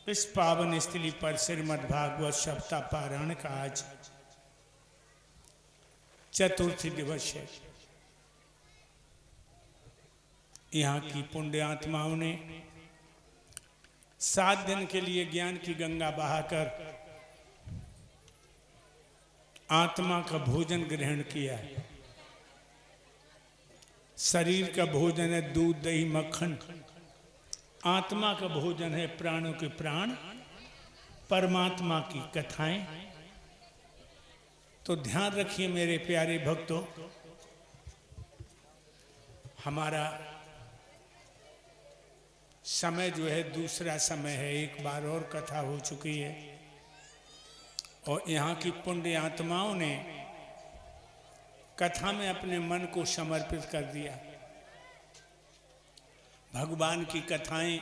इस पावन स्थली पर श्रीमद् भागवत सप्ताह पारायण का आज चतुर्थी दिवस है। यहाँ की पुण्य आत्माओं ने 7 दिन के लिए ज्ञान की गंगा बहाकर आत्मा का भोजन ग्रहण किया है। शरीर का भोजन है दूध दही मक्खन, आत्मा का भोजन है प्राणों के प्राण, परमात्मा की कथाएं। तो ध्यान रखिए मेरे प्यारे भक्तों, हमारा समय जो है दूसरा समय है। एक बार और कथा हो चुकी है और यहाँ की पुण्य आत्माओं ने कथा में अपने मन को समर्पित कर दिया। भगवान की कथाएं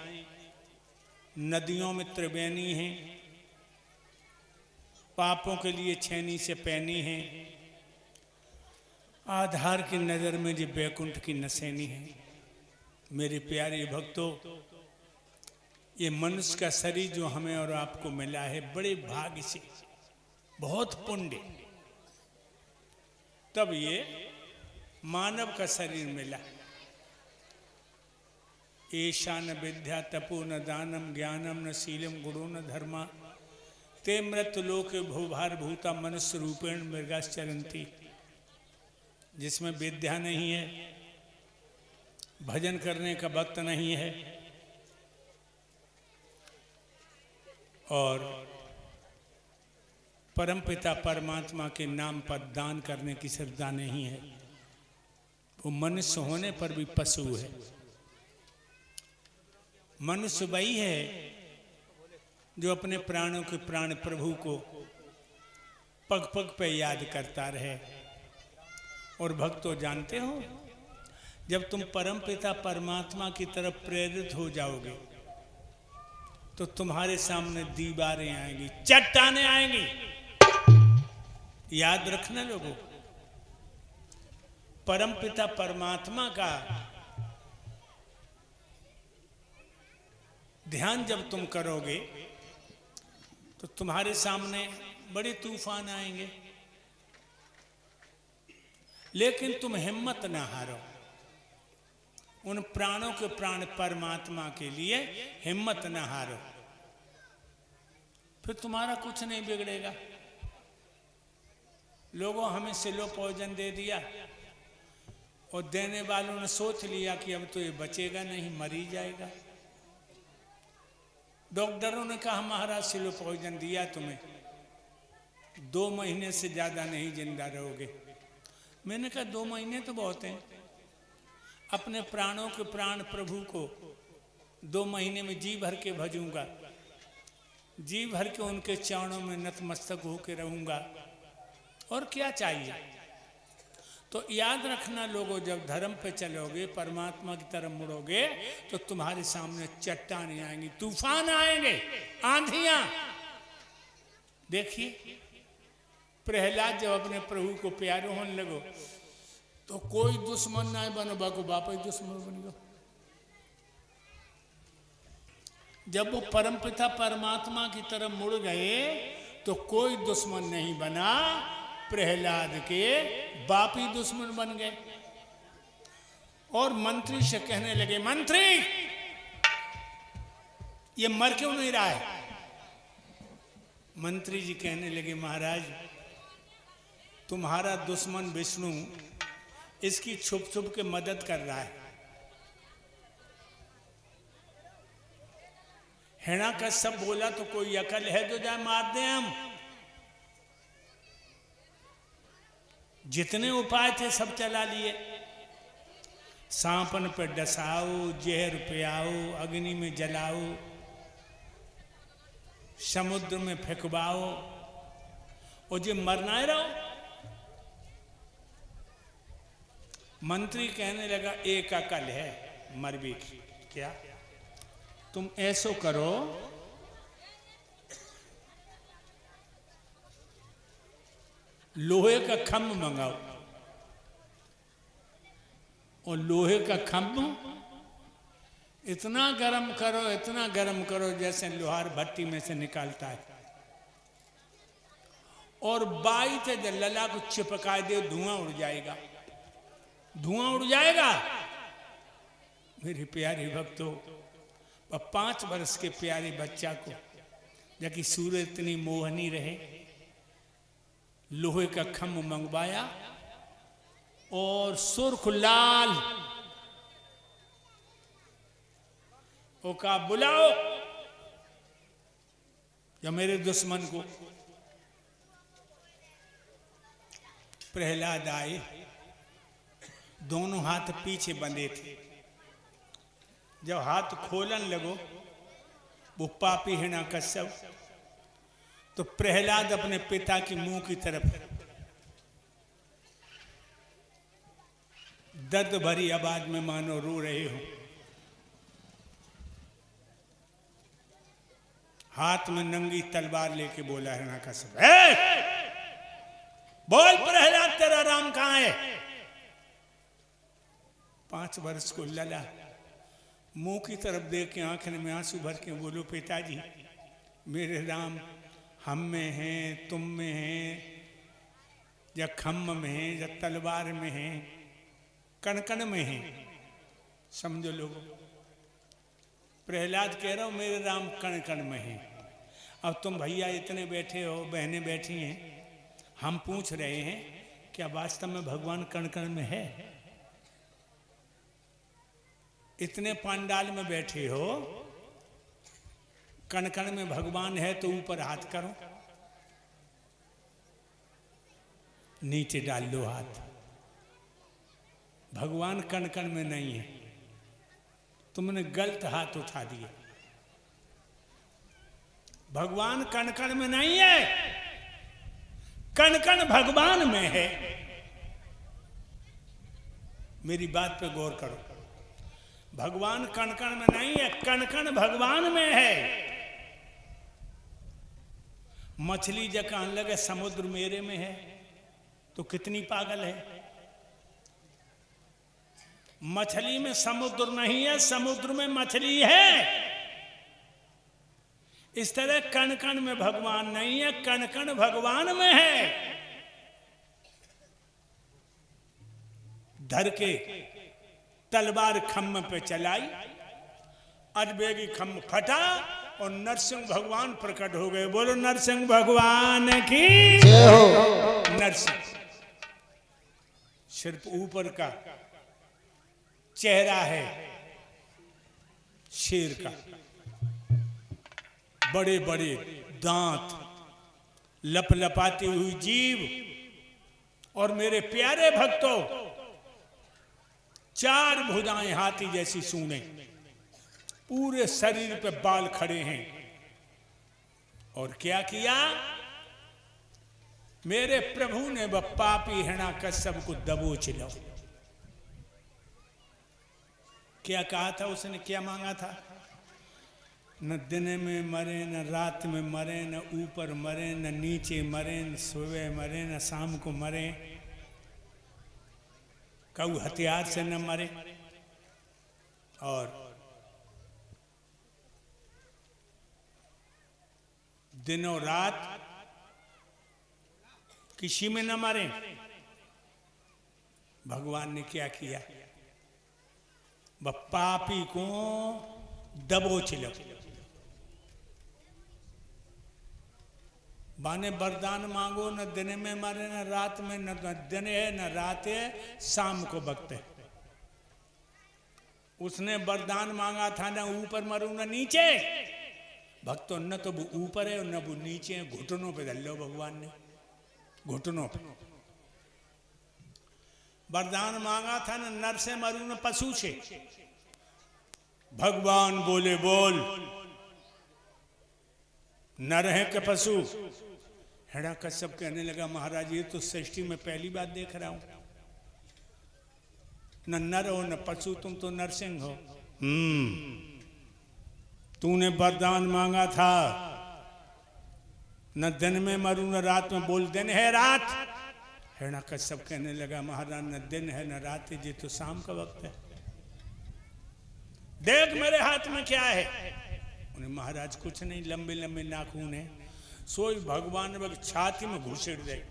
नदियों में त्रिवेणी हैं, पापों के लिए छेनी से पैनी हैं, आधार की नज़र में जो बैकुंठ की नसेनी है। मेरे प्यारे भक्तों, ये मनुष्य का शरीर जो हमें और आपको मिला है बड़े भाग्य से, बहुत पुण्य, तब ये मानव का शरीर मिला। ऐशा न विद्या तपो न दानम ज्ञानम न शीलम गुणो न धर्मा ते मृत लोके भूभार भूता मनुष्य रूपेण मृगाश्चरंती। जिसमें विद्या नहीं है, भजन करने का वक्त नहीं है और परमपिता परमात्मा के नाम पर दान करने की श्रद्धा नहीं है, वो मनुष्य होने पर भी पशु है। मनुष्य वही है जो अपने प्राणों के प्राण प्रभु को पग पग पे याद करता रहे। और भक्तों, जानते हो, जब तुम परमपिता परमात्मा की तरफ प्रेरित हो जाओगे तो तुम्हारे सामने दीवारें आएंगी, चट्टानें आएंगी। याद रखना लोगों, परमपिता परमात्मा का ध्यान जब तुम करोगे तो तुम्हारे सामने बड़े तूफान आएंगे, लेकिन तुम हिम्मत ना हारो। उन प्राणों के प्राण परमात्मा के लिए हिम्मत ना हारो, फिर तुम्हारा कुछ नहीं बिगड़ेगा। लोगों हमें सिलो पॉइजन दे दिया और देने वालों ने सोच लिया कि अब तो ये बचेगा नहीं, मर ही जाएगा। डॉक्टरों ने कहा महाराज सिलो पॉइजन दिया तुम्हें, 2 महीने से ज्यादा नहीं जिंदा रहोगे। मैंने कहा 2 महीने तो बहुत हैं। अपने प्राणों के प्राण प्रभु को 2 महीने में जी भर के भजूंगा, जी भर के उनके चरणों में नतमस्तक होकर रहूंगा, और क्या चाहिए। तो याद रखना लोगों, जब धर्म पे चलोगे, परमात्मा की तरफ मुड़ोगे तो तुम्हारे सामने चट्टानें आएंगी, तूफान आएंगे, आंधियां। देखिए प्रहलाद जब अपने प्रभु को प्यारे होने लगो तो कोई दुश्मन ना बनो, बाको बापा ही दुश्मन बन गयो। जब वो परमपिता परमात्मा की तरफ मुड़ गए तो कोई दुश्मन नहीं बना, प्रहलाद के बाप ही दुश्मन बन गए। और मंत्री से कहने लगे, मंत्री ये मर क्यों नहीं रहा है। मंत्री जी कहने लगे, महाराज तुम्हारा दुश्मन विष्णु इसकी छुप छुप के मदद कर रहा है। हेणा का सब बोला तो कोई अकल है तो जाए मार दे। हम जितने उपाय थे सब चला लिए, सांपन पे डसाओ, जहर पियाओ, अग्नि में जलाओ, समुद्र में फेंकवाओ, और जो मरना ही रहो। मंत्री कहने लगा, एक अकल है मरबी की। क्या? तुम ऐसो करो, लोहे का खम्भ मंगाओ और लोहे का खम्भ इतना गर्म करो जैसे लोहार भट्टी में से निकालता है, और बाई से लला को चिपका दे, धुआं उड़ जाएगा, धुआं उड़ जाएगा। मेरे प्यारे भक्तों, 5 वर्ष के प्यारे बच्चा को जबकि सूरज इतनी मोहनी रहे, लोहे का खम्भ मंगवाया और सुर्ख लाल वो का बुलाओ या मेरे दुश्मन को। प्रहलाद आए, दोनों हाथ पीछे बंधे थे। जब हाथ खोलन लगो वो पापी हिरण्यकश्यप, तो प्रहलाद अपने पिता की मुंह की तरफ दर्द भरी आवाज में मानो रो रहे हो, हाथ में नंगी तलवार लेके बोला हिरण्यकश्यप, बोल प्रहलाद, तेरा राम कहां है? 5 वर्ष को लला मुंह की तरफ देख के आंखें में आंसू भर के बोलो, पिताजी मेरे राम हम में हैं, तुम में हैं, या खम्भ में हैं, या तलवार में हैं, कण कण में हैं, समझो लोगों। प्रहलाद कह रहा हूं मेरे राम कण कण में हैं। अब तुम भैया इतने बैठे हो, बहनें बैठी हैं, हम पूछ रहे हैं क्या वास्तव में भगवान कण कण में है? इतने पंडाल में बैठे हो, कण कण में भगवान है तो ऊपर हाथ करो, नीचे डाल लो हाथ। भगवान कण कण में नहीं है, तुमने गलत हाथ उठा दिए। भगवान कण कण में नहीं है, कण कण भगवान में है। मेरी बात पे गौर करो, भगवान कण कण में नहीं है, कण कण भगवान में है। मछली जकान लगे समुद्र मेरे में है, तो कितनी पागल है। मछली में समुद्र नहीं है, समुद्र में मछली है। इस तरह कण कण में भगवान नहीं है, कण कण भगवान में है। धर के तलवार खम्भ पे चलाई, अजबेगी खम्भ फटा और नरसिंह भगवान प्रकट हो गए। बोलो नरसिंह भगवान की जय हो। नरसिंह सिर्फ ऊपर का चेहरा है शेर का, बड़े बड़े दांत, लपलपाती हुई जीभ, और मेरे प्यारे भक्तों 4 भुजाएं हाथी जैसी सूंडें, पूरे शरीर पे बाल खड़े हैं। और क्या किया मेरे प्रभु ने? वह पापी हिरण्यकश्यप को दबोच लो। क्या कहा था उसने, क्या मांगा था? न दिन में मरे, न रात में मरे, न ऊपर मरे, न नीचे मरे, न सुबह मरे, न शाम को मरे, कऊ हथियार से न मरे, और दिनों रात किसी में न मरे। भगवान ने क्या किया? वह पापी को दबोच लो। बाने वरदान मांगो, न दिन में मरे, न रात में, न दिन है न रात है, शाम को वक्त है। उसने वरदान मांगा था न ऊपर मरूं न नीचे। भक्तों न तो वो ऊपर है और न वो नीचे है, घुटनों पे धर लो भगवान ने, घुटनों पे। वरदान मांगा था न नर से मरूं न पशु से। भगवान बोले बोल, नर है के पशु? हिरण्यकश्यप कहने लगा महाराज ये तो सृष्टि में पहली बार देख रहा हूं, न नर हो न पशु, तुम तो नरसिंह हो। तूने वरदान मांगा था न दिन में मरूं न रात में, बोल दिन है रात? हिरण्यकश्यप कहने लगा महाराज न दिन है न रात है, ये तो शाम का वक्त है। देख मेरे हाथ में क्या है। उन्हें महाराज कुछ नहीं, लंबे लंबे नाखून है। सोई भगवान ने छाती में घुसेड़ दे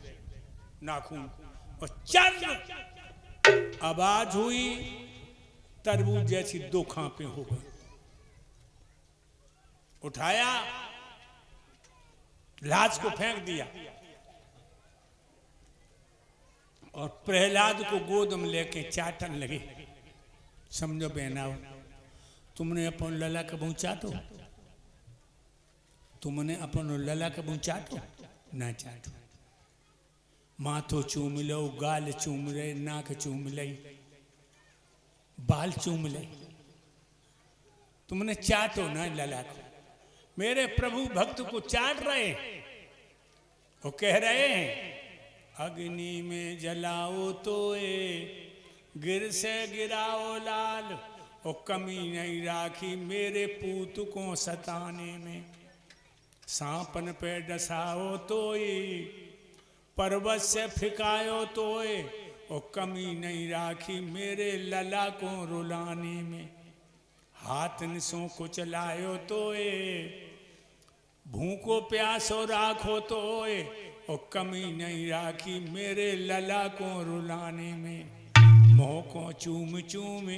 नाखून और चल आवाज हुई, तरबूज जैसी 2 खांपे हो गई। उठाया, लाश को फेंक दिया और प्रहलाद को गोद में लेके चाटन लगे। समझो बहनाओ, तुमने अपन लला कबू चाटो, तुमने अपन लला कबू चाटो ना चाटो। माथो चूम लो, गाल चूम ले, नाक चूम ले, बाल चूम ले, तुमने चाटो ना लला को। मेरे प्रभु भक्त को चाट रहे, वो कह रहे हैं अग्नि में जलाओ तो गिर से गिराओ लाल, और कमी नहीं राखी मेरे पूत को सताने में। सांपन पे डसाओ तो पर्वत से फिकायो तो और कमी नहीं राखी मेरे लला को रुलाने में। हाथ निसों को चलायो तो भूखो प्यासो राखो तो और कमी नहीं राखी मेरे लला को रुलाने में। मोह को चूम चूम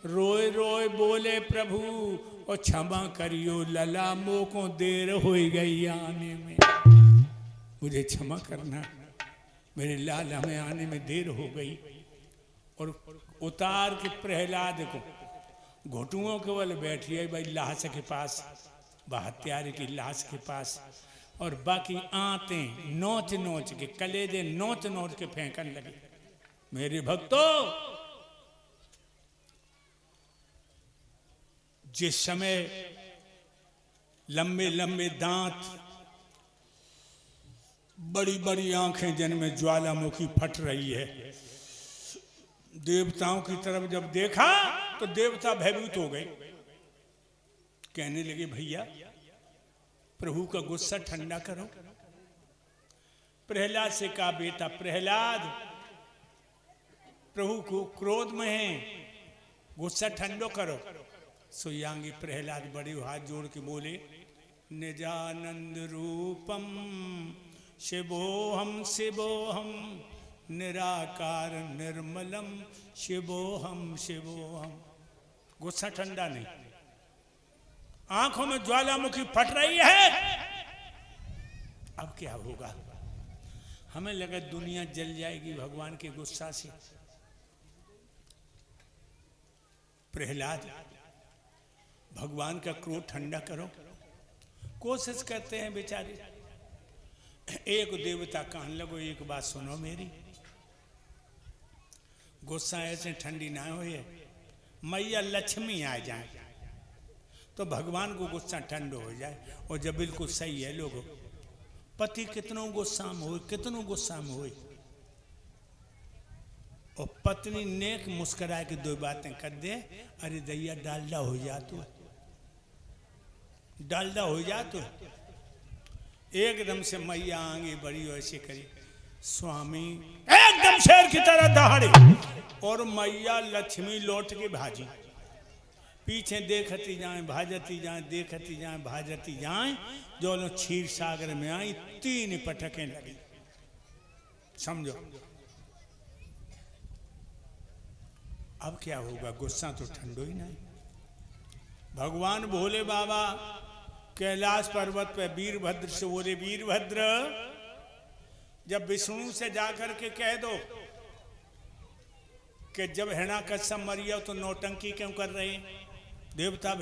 रोए रोए बोले प्रभु, और क्षमा करियो लला मोह को देर हो गई आने में। मुझे क्षमा करना, मेरे लाला में आने में देर हो गई। और उतार के प्रहलाद को घुटुओं के बल बैठी है भाई लाश के पास, हत्यारे की लाश के पास, और बाकी आंतें नोच नोच के, कलेजे नोच नोच के फेंकने लगे। मेरे भक्तों, जिस समय लंबे लंबे दांत, बड़ी बड़ी आंखें जिनमें ज्वालामुखी फट रही है, देवताओं की तरफ जब देखा तो देवता भयभीत हो गए। कहने लगे भैया प्रभु का गुस्सा ठंडा करो। प्रहलाद से कहा बेटा प्रहलाद, प्रभु को क्रोध में है, गुस्सा ठंडो करो। सुयांगी प्रहलाद बड़े हाथ जोड़ के बोले निजानंद रूपम शिवोहम शिवोहम निराकार निर्मलम शिवोहम शिवोहम। गुस्सा ठंडा नहीं, आंखों में ज्वालामुखी फट रही है। अब क्या होगा? हमें लगा दुनिया जल जाएगी भगवान के गुस्सा से। प्रहलाद, भगवान का क्रोध ठंडा करो। कोशिश करते हैं बेचारे। एक देवता कहने लगो एक बात सुनो मेरी, गुस्सा ऐसे ठंडी ना हो, मैया लक्ष्मी आ जाए तो भगवान को गुस्सा ठंडो हो जाए। और जब बिल्कुल सही है लोगों, पति कितनों गुस्सा में हो, कितनों गुस्सा में हो, और पत्नी नेक मुस्कुरा के 2 बातें कर दे, अरे दैया डालडा हो जा तो, डालडा हो जा तो, एकदम से मैया आगे बढ़ी और ऐसे करी, स्वामी एकदम शेर की तरह दहाड़े, और मैया लक्ष्मी लौट के भाजी। पीछे देखती जाए भाजती जाए, देखती जाए भाजती जाए, जो लोग क्षीर सागर में आई 3 पटकें लगी। समझो अब क्या होगा? गुस्सा तो ठंडो ही नहीं। भगवान भोले बाबा कैलाश पर्वत पे वीरभद्र से बोले वीरभद्र, जब विष्णु से जाकर के कह दो कि जब हिरण्याकश्यप मरिया तो नौटंकी क्यों कर रहे हैं देवता।